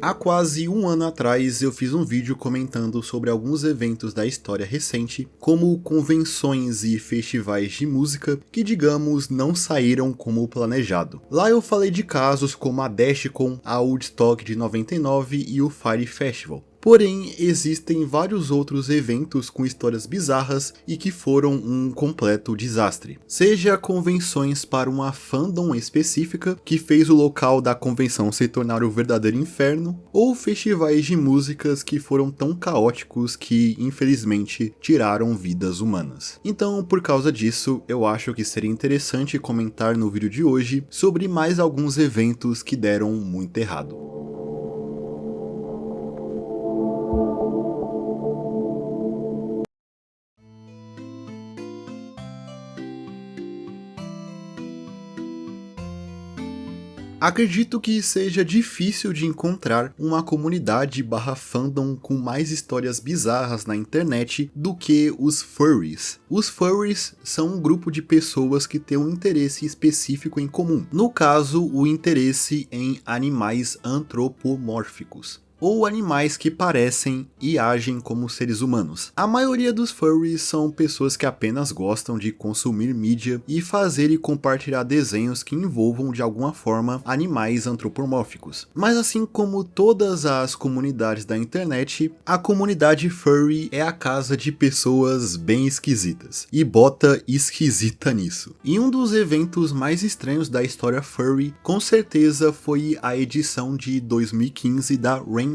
Há quase um ano atrás eu fiz um vídeo comentando sobre alguns eventos da história recente, como convenções e festivais de música que, digamos, não saíram como planejado. Lá eu falei de casos como a Dashcon, a Woodstock de 99 e o Fyre Festival. Porém, existem vários outros eventos com histórias bizarras e que foram um completo desastre. Seja convenções para uma fandom específica, que fez o local da convenção se tornar o verdadeiro inferno, ou festivais de músicas que foram tão caóticos que, infelizmente, tiraram vidas humanas. Então, por causa disso, eu acho que seria interessante comentar no vídeo de hoje sobre mais alguns eventos que deram muito errado. Acredito que seja difícil de encontrar uma comunidade barra fandom com mais histórias bizarras na internet do que os furries. Os furries são um grupo de pessoas que têm um interesse específico em comum. No caso, o interesse em animais antropomórficos, ou animais que parecem e agem como seres humanos. A maioria dos furries são pessoas que apenas gostam de consumir mídia e fazer e compartilhar desenhos que envolvam de alguma forma animais antropomórficos. Mas assim como todas as comunidades da internet, a comunidade furry é a casa de pessoas bem esquisitas. E bota esquisita nisso. E um dos eventos mais estranhos da história furry, com certeza foi a edição de 2015 da Rainforest.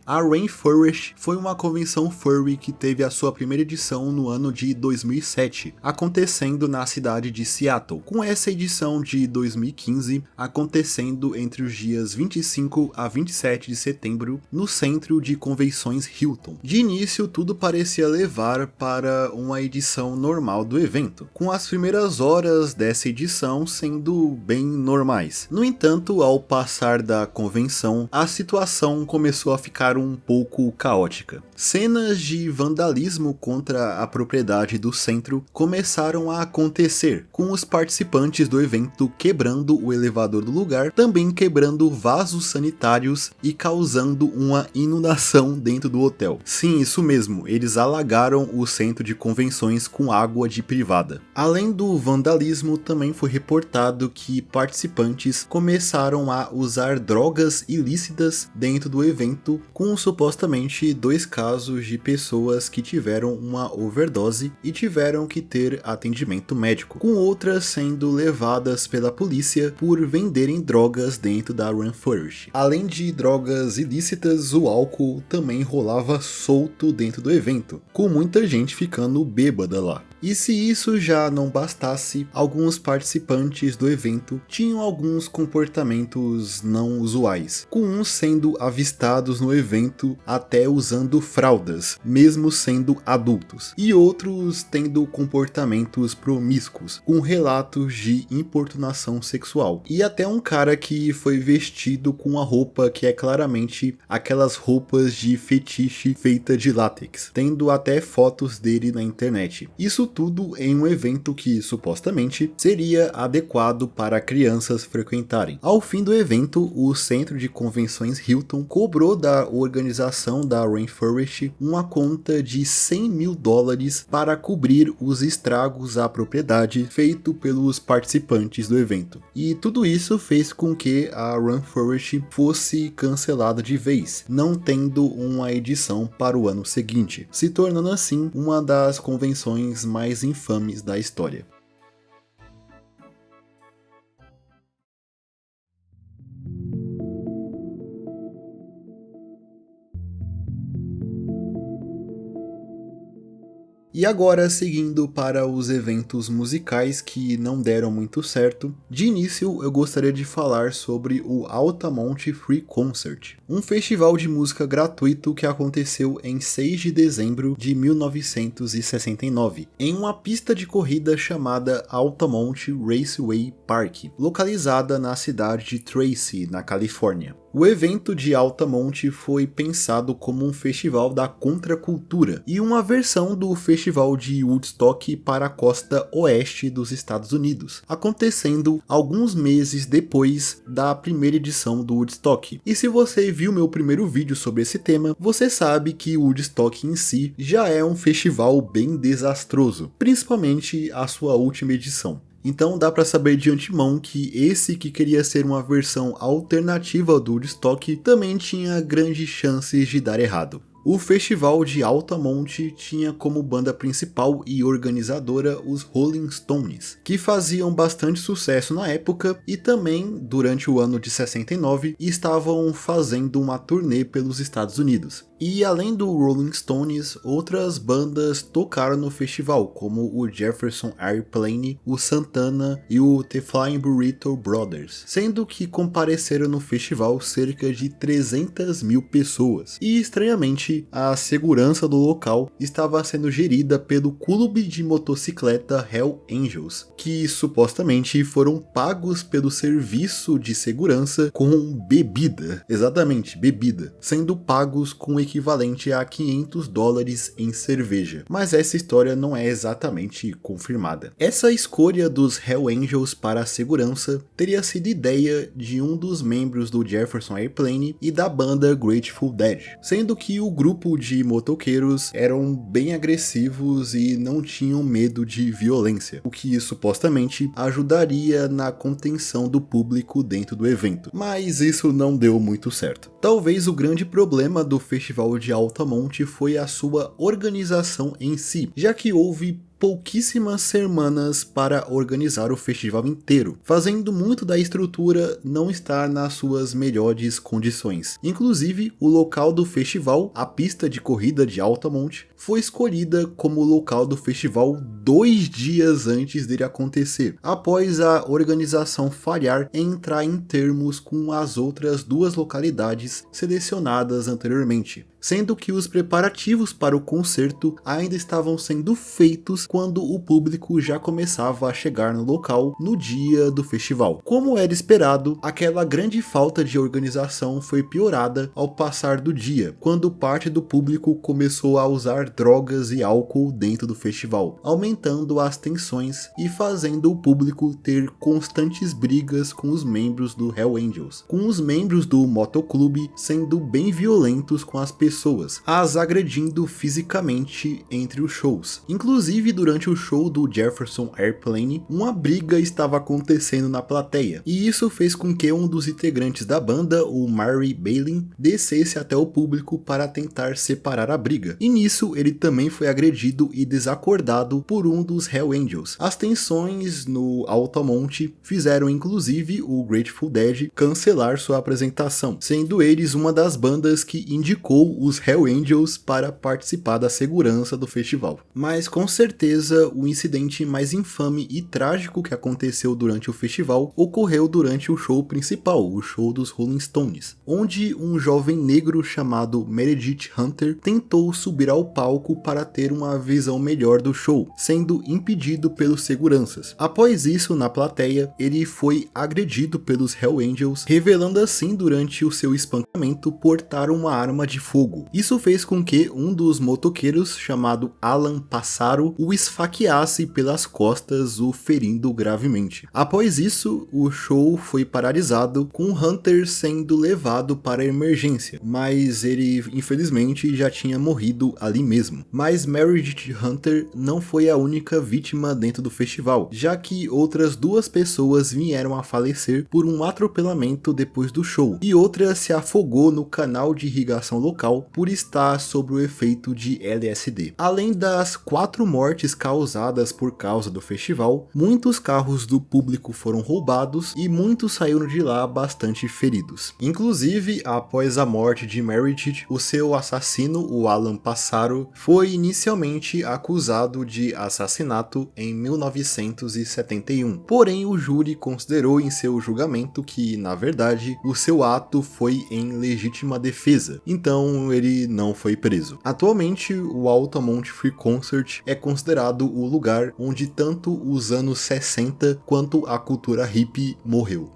A Rainforest foi uma convenção furry que teve a sua primeira edição no ano de 2007, acontecendo na cidade de Seattle, com essa edição de 2015 acontecendo entre os dias 25 a 27 de setembro no Centro de Convenções Hilton. De início, tudo parecia levar para uma edição normal do evento, com as primeiras horas dessa edição sendo bem normais. No entanto, ao passar da convenção, a situação começou a ficar um pouco caótica. Cenas de vandalismo contra a propriedade do centro começaram a acontecer, com os participantes do evento quebrando o elevador do lugar, também quebrando vasos sanitários e causando uma inundação dentro do hotel. Sim, isso mesmo, eles alagaram o centro de convenções com água de privada. Além do vandalismo, também foi reportado que participantes começaram a usar drogas ilícitas dentro do evento, com supostamente 2 casos de pessoas que tiveram uma overdose e tiveram que ter atendimento médico, com outras sendo levadas pela polícia por venderem drogas dentro da Rainforest. Além de drogas ilícitas, o álcool também rolava solto dentro do evento, com muita gente ficando bêbada lá. E se isso já não bastasse, alguns participantes do evento tinham alguns comportamentos não usuais, com uns sendo avistados no evento até usando fraldas, mesmo sendo adultos, e outros tendo comportamentos promíscuos, com relatos de importunação sexual. E até um cara que foi vestido com uma roupa que é claramente aquelas roupas de fetiche feita de látex, tendo até fotos dele na internet. Isso tudo em um evento que supostamente seria adequado para crianças frequentarem. Ao fim do evento, o Centro de Convenções Hilton cobrou da organização da Rainforest uma conta de $100 mil para cobrir os estragos à propriedade feito pelos participantes do evento. E tudo isso fez com que a Rainforest fosse cancelada de vez, não tendo uma edição para o ano seguinte, se tornando assim uma das convenções mais infames da história. E agora, seguindo para os eventos musicais que não deram muito certo, de início eu gostaria de falar sobre o Altamont Free Concert, um festival de música gratuito que aconteceu em 6 de dezembro de 1969, em uma pista de corrida chamada Altamont Raceway Park, localizada na cidade de Tracy, na Califórnia. O evento de Altamont foi pensado como um festival da contracultura e uma versão do festival de Woodstock para a costa oeste dos Estados Unidos, acontecendo alguns meses depois da primeira edição do Woodstock. E se você viu meu primeiro vídeo sobre esse tema, você sabe que o Woodstock em si já é um festival bem desastroso, principalmente a sua última edição. Então dá para saber de antemão que esse que queria ser uma versão alternativa do Woodstock também tinha grandes chances de dar errado. O festival de Altamont tinha como banda principal e organizadora os Rolling Stones, que faziam bastante sucesso na época e também, durante o ano de 69, estavam fazendo uma turnê pelos Estados Unidos. E além do Rolling Stones, outras bandas tocaram no festival, como o Jefferson Airplane, o Santana e o The Flying Burrito Brothers, sendo que compareceram no festival cerca de 300 mil pessoas. E estranhamente, a segurança do local estava sendo gerida pelo clube de motocicleta Hell Angels, que supostamente foram pagos pelo serviço de segurança com bebida, exatamente, bebida, sendo pagos com equivalente a $500 em cerveja. Mas essa história não é exatamente confirmada. Essa escolha dos Hell Angels para a segurança teria sido ideia de um dos membros do Jefferson Airplane e da banda Grateful Dead, sendo que o grupo de motoqueiros eram bem agressivos e não tinham medo de violência, o que supostamente ajudaria na contenção do público dentro do evento. Mas isso não deu muito certo. Talvez o grande problema do Festival de Altamont foi a sua organização em si, já que houve pouquíssimas semanas para organizar o festival inteiro, fazendo muito da estrutura não estar nas suas melhores condições. Inclusive, o local do festival, a pista de corrida de Altamont, foi escolhida como local do festival 2 dias antes dele acontecer, após a organização falhar em entrar em termos com as outras 2 localidades selecionadas anteriormente, sendo que os preparativos para o concerto ainda estavam sendo feitos quando o público já começava a chegar no local no dia do festival. Como era esperado, aquela grande falta de organização foi piorada ao passar do dia, quando parte do público começou a usar drogas e álcool dentro do festival, aumentando as tensões e fazendo o público ter constantes brigas com os membros do Hell Angels, com os membros do motoclube sendo bem violentos com as pessoas, as agredindo fisicamente entre os shows. Inclusive, durante o show do Jefferson Airplane, uma briga estava acontecendo na plateia, e isso fez com que um dos integrantes da banda, o Murray Balin, descesse até o público para tentar separar a briga, e nisso ele também foi agredido e desacordado por um dos Hell Angels. As tensões no Altamont fizeram inclusive o Grateful Dead cancelar sua apresentação, sendo eles uma das bandas que indicou os Hell Angels para participar da segurança do festival. Mas com certeza o incidente mais infame e trágico que aconteceu durante o festival ocorreu durante o show principal, o show dos Rolling Stones, onde um jovem negro chamado Meredith Hunter tentou subir ao palco para ter uma visão melhor do show, sendo impedido pelos seguranças. Após isso, na plateia, ele foi agredido pelos Hell Angels, revelando assim durante o seu espancamento portar uma arma de fogo. Isso fez com que um dos motoqueiros, chamado Alan Passaro, o esfaqueasse pelas costas, o ferindo gravemente. Após isso, o show foi paralisado, com Hunter sendo levado para a emergência, mas ele infelizmente já tinha morrido ali mesmo. Mas Meredith Hunter não foi a única vítima dentro do festival, já que outras 2 pessoas vieram a falecer por um atropelamento depois do show, e outra se afogou no canal de irrigação local por estar sob o efeito de LSD. Além das 4 mortes causadas por causa do festival, muitos carros do público foram roubados e muitos saíram de lá bastante feridos. Inclusive, após a morte de Meredith, o seu assassino, o Alan Passaro, foi inicialmente acusado de assassinato em 1971. Porém, o júri considerou em seu julgamento que, na verdade, o seu ato foi em legítima defesa, então ele não foi preso. Atualmente, o Altamont Free Concert é considerado o lugar onde tanto os anos 60 quanto a cultura hippie morreu.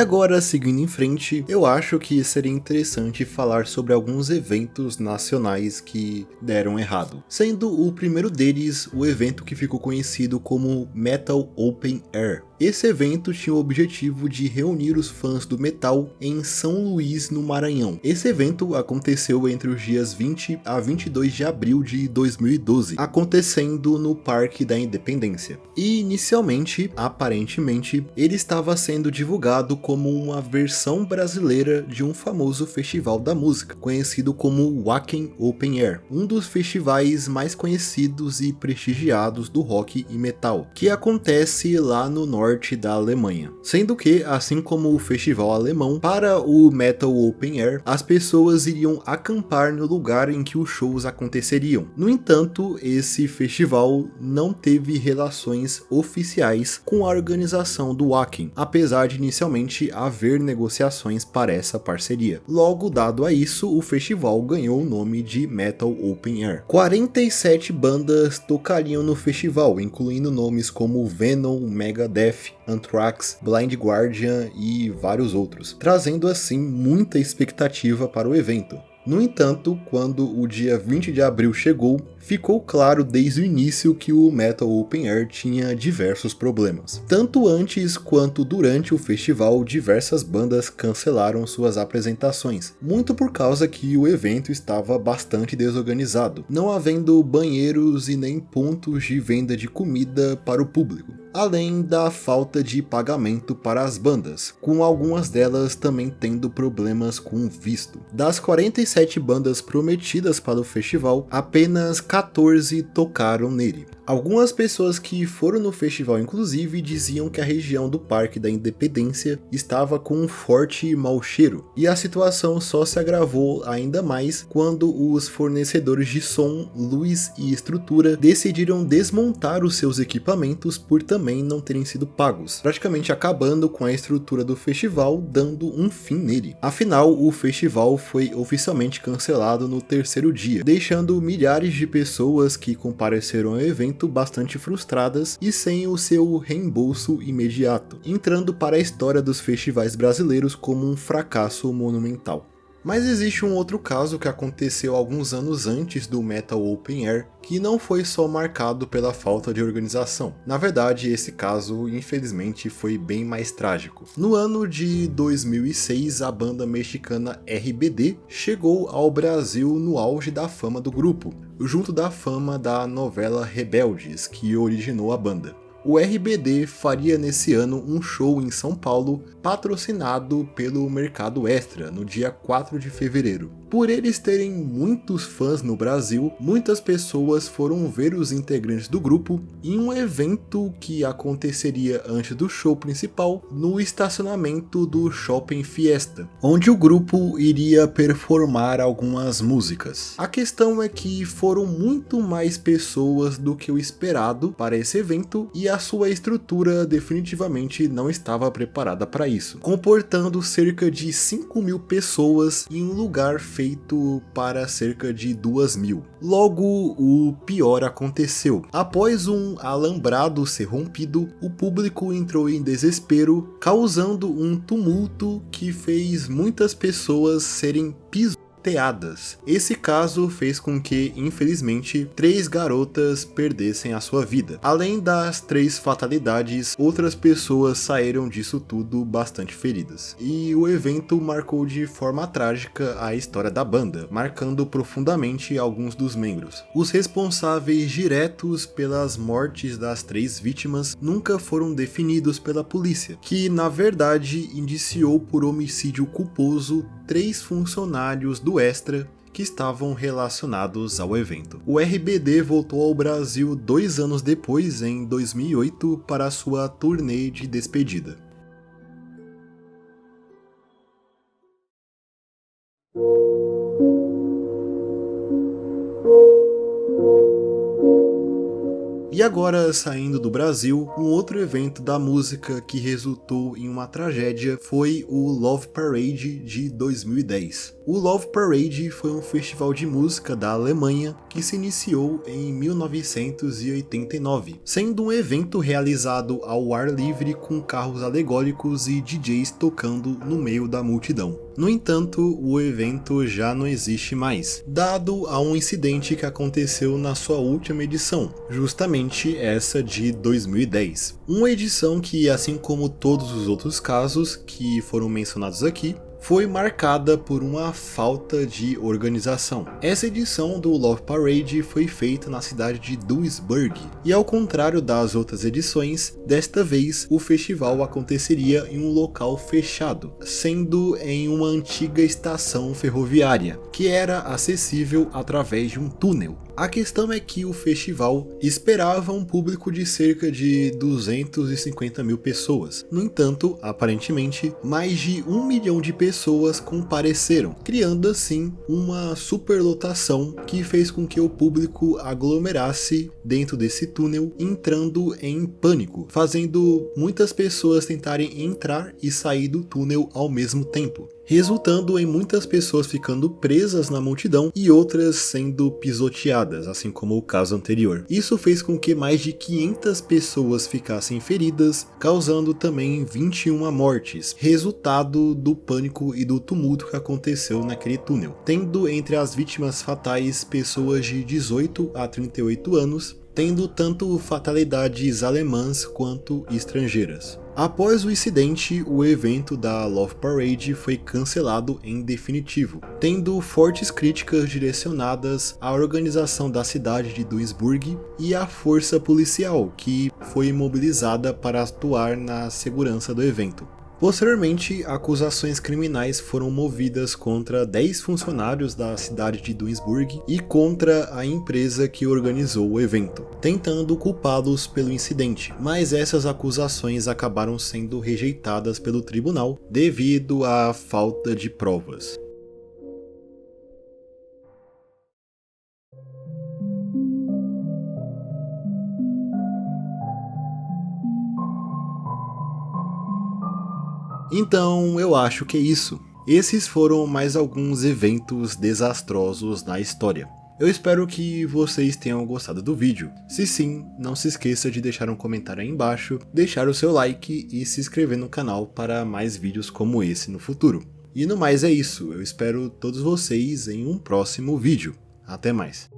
agora, seguindo em frente, eu acho que seria interessante falar sobre alguns eventos nacionais que deram errado. Sendo o primeiro deles o evento que ficou conhecido como Metal Open Air. Esse evento tinha o objetivo de reunir os fãs do metal em São Luís, no Maranhão. Esse evento aconteceu entre os dias 20 a 22 de abril de 2012, acontecendo no Parque da Independência. E inicialmente, aparentemente, ele estava sendo divulgado como uma versão brasileira de um famoso festival da música, conhecido como Wacken Open Air, um dos festivais mais conhecidos e prestigiados do rock e metal, que acontece lá no norte da Alemanha. Sendo que, assim como o festival alemão, para o Metal Open Air, as pessoas iriam acampar no lugar em que os shows aconteceriam. No entanto, esse festival não teve relações oficiais com a organização do Wacken, apesar de inicialmente haver negociações para essa parceria. Logo, dado a isso, o festival ganhou o nome de Metal Open Air. 47 bandas tocariam no festival, incluindo nomes como Venom, Megadeth, Anthrax, Blind Guardian e vários outros, trazendo assim muita expectativa para o evento. No entanto, quando o dia 20 de abril chegou, ficou claro desde o início que o Metal Open Air tinha diversos problemas. Tanto antes quanto durante o festival, diversas bandas cancelaram suas apresentações, muito por causa que o evento estava bastante desorganizado, não havendo banheiros e nem pontos de venda de comida para o público, além da falta de pagamento para as bandas, com algumas delas também tendo problemas com visto. Das 47 bandas prometidas para o festival, apenas 14 tocaram nele. Algumas pessoas que foram no festival inclusive diziam que a região do Parque da Independência estava com um forte mau cheiro, e a situação só se agravou ainda mais quando os fornecedores de som, luz e estrutura decidiram desmontar os seus equipamentos por também não terem sido pagos, praticamente acabando com a estrutura do festival, dando um fim nele. Afinal, o festival foi oficialmente cancelado no terceiro dia, deixando milhares de pessoas que compareceram ao evento bastante frustradas e sem o seu reembolso imediato, entrando para a história dos festivais brasileiros como um fracasso monumental. Mas existe um outro caso que aconteceu alguns anos antes do Metal Open Air, que não foi só marcado pela falta de organização. Na verdade, esse caso, infelizmente, foi bem mais trágico. No ano de 2006, a banda mexicana RBD chegou ao Brasil no auge da fama do grupo, junto da fama da novela Rebeldes, que originou a banda. O RBD faria nesse ano um show em São Paulo, patrocinado pelo Mercado Extra, no dia 4 de fevereiro. Por eles terem muitos fãs no Brasil, muitas pessoas foram ver os integrantes do grupo em um evento que aconteceria antes do show principal no estacionamento do Shopping Fiesta, onde o grupo iria performar algumas músicas. A questão é que foram muito mais pessoas do que o esperado para esse evento e a sua estrutura definitivamente não estava preparada para isso, comportando cerca de 5.000 pessoas em um lugar feito para cerca de 2.000. Logo, o pior aconteceu. Após um alambrado ser rompido, o público entrou em desespero, causando um tumulto que fez muitas pessoas serem pisoteadas. Esse caso fez com que, infelizmente, 3 garotas perdessem a sua vida. Além das 3 fatalidades, outras pessoas saíram disso tudo bastante feridas. E o evento marcou de forma trágica a história da banda, marcando profundamente alguns dos membros. Os responsáveis diretos pelas mortes das 3 vítimas nunca foram definidos pela polícia, que na verdade indiciou por homicídio culposo 3 funcionários do Extra que estavam relacionados ao evento. O RBD voltou ao Brasil 2 anos depois, em 2008, para sua turnê de despedida. E E agora, saindo do Brasil, um outro evento da música que resultou em uma tragédia foi o Love Parade de 2010. O Love Parade foi um festival de música da Alemanha que se iniciou em 1989, sendo um evento realizado ao ar livre com carros alegóricos e DJs tocando no meio da multidão. No entanto, o evento já não existe mais, dado a um incidente que aconteceu na sua última edição, justamente essa de 2010. Uma edição que, assim como todos os outros casos que foram mencionados aqui, foi marcada por uma falta de organização. Essa edição do Love Parade foi feita na cidade de Duisburg, e ao contrário das outras edições, desta vez o festival aconteceria em um local fechado, sendo em uma antiga estação ferroviária, que era acessível através de um túnel. A questão é que o festival esperava um público de cerca de 250 mil pessoas. No entanto, aparentemente, mais de 1 milhão de pessoas compareceram, criando assim uma superlotação que fez com que o público aglomerasse dentro desse túnel, entrando em pânico, fazendo muitas pessoas tentarem entrar e sair do túnel ao mesmo tempo, resultando em muitas pessoas ficando presas na multidão e outras sendo pisoteadas, assim como o caso anterior. Isso fez com que mais de 500 pessoas ficassem feridas, causando também 21 mortes, resultado do pânico e do tumulto que aconteceu naquele túnel, tendo entre as vítimas fatais pessoas de 18 a 38 anos, tendo tanto fatalidades alemãs quanto estrangeiras. Após o incidente, o evento da Love Parade foi cancelado em definitivo, tendo fortes críticas direcionadas à organização da cidade de Duisburg e à força policial que foi mobilizada para atuar na segurança do evento. Posteriormente, acusações criminais foram movidas contra 10 funcionários da cidade de Duisburg e contra a empresa que organizou o evento, tentando culpá-los pelo incidente, mas essas acusações acabaram sendo rejeitadas pelo tribunal devido à falta de provas. Então, eu acho que é isso. Esses foram mais alguns eventos desastrosos na história. Eu espero que vocês tenham gostado do vídeo. Se sim, não se esqueça de deixar um comentário aí embaixo, deixar o seu like e se inscrever no canal para mais vídeos como esse no futuro. E no mais é isso, eu espero todos vocês em um próximo vídeo. Até mais.